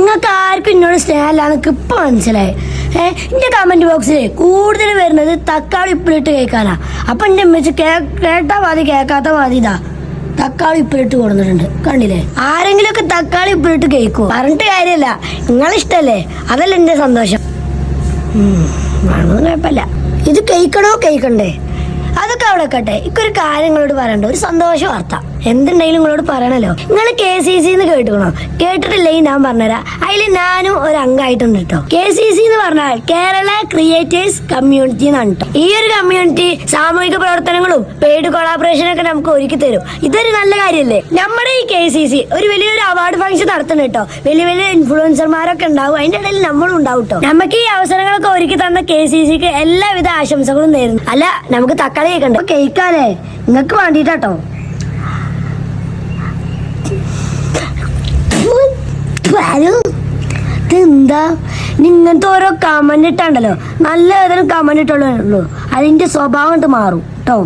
നിങ്ങൾക്ക് ആർക്കും എന്നോട് സ്നേഹമല്ലാന്ന് എനിക്ക് ഇപ്പൊ മനസ്സിലായി. എന്റെ കമന്റ് ബോക്സിൽ കൂടുതൽ വരുന്നത് തക്കാളി ഉപ്പിലിട്ട് കേൾക്കാനാ. അപ്പൊ എന്റെ അമ്മച്ച് കേട്ടാ മതി കേൾക്കാത്ത മതി ഇതാ തക്കാളി ഉപ്പിലിട്ട് കൊടുത്തിട്ടുണ്ട്. കണ്ടില്ലേ? ആരെങ്കിലും ഒക്കെ തക്കാളി ഉപ്പിലിട്ട് കേൾക്കോ? പറഞ്ഞിട്ട് കാര്യമല്ല, നിങ്ങളിഷ്ടല്ലേ, അതല്ല എന്റെ സന്തോഷം. വേണമെന്ന് കുഴപ്പമില്ല. ഇത് കേൾക്കണോ കേൾക്കണ്ടേ അതൊക്കെ അവിടെ വെക്കട്ടെ. ഇക്കൊരു കാര്യം നിങ്ങളോട് പറയണ്ട, ഒരു സന്തോഷ വാർത്ത. എന്തുണ്ടെങ്കിലും നിങ്ങളോട് പറയണല്ലോ. നിങ്ങൾ KCC കേട്ടുക്കണോ? കേട്ടിട്ടില്ലെങ്കിൽ ഞാൻ പറഞ്ഞുതരാം. അതിൽ ഞാനും ഒരു അംഗമായിട്ടുണ്ട് കേട്ടോ. KCC എന്ന് പറഞ്ഞാൽ കേരള ക്രിയേറ്റേഴ്സ് കമ്മ്യൂണിറ്റി എന്നാണ് കേട്ടോ. ഈ ഒരു കമ്മ്യൂണിറ്റി സാമൂഹിക പ്രവർത്തനങ്ങളും പെയ്ഡ് കൊളാബറേഷനും ഒക്കെ നമുക്ക് ഒരുക്കി തരും. ഇതൊരു നല്ല കാര്യമല്ലേ? നമ്മുടെ ഈ KCC ഒരു വലിയൊരു അവാർഡ് ഫംഗ്ഷൻ നടത്തുന്നു കേട്ടോ. വലിയ വലിയ ഇൻഫ്ലുവൻസർമാരൊക്കെ ഉണ്ടാവും, അതിന്റെ ഇടയിൽ നമ്മളും ഉണ്ടാവും കേട്ടോ. നമുക്ക് ഈ അവസരങ്ങളൊക്കെ ഒരുക്കി തന്ന KCCക്ക് എല്ലാവിധ ആശംസകളും നേരുന്നു. അല്ല, നമുക്ക് തക്കാളി കേൾക്കണ്ട, കേൾക്കാല്ലേ, നിങ്ങൾക്ക് വേണ്ടിട്ടാട്ടോ. എന്താ ഇങ്ങനത്തെ ഓരോ കമന്റ് ഇട്ടാണ്ടല്ലോ, നല്ല ഏതെങ്കിലും കമന്റ് ഇട്ടുള്ളൂ അതിന്റെ സ്വഭാവം മാറും കേട്ടോ.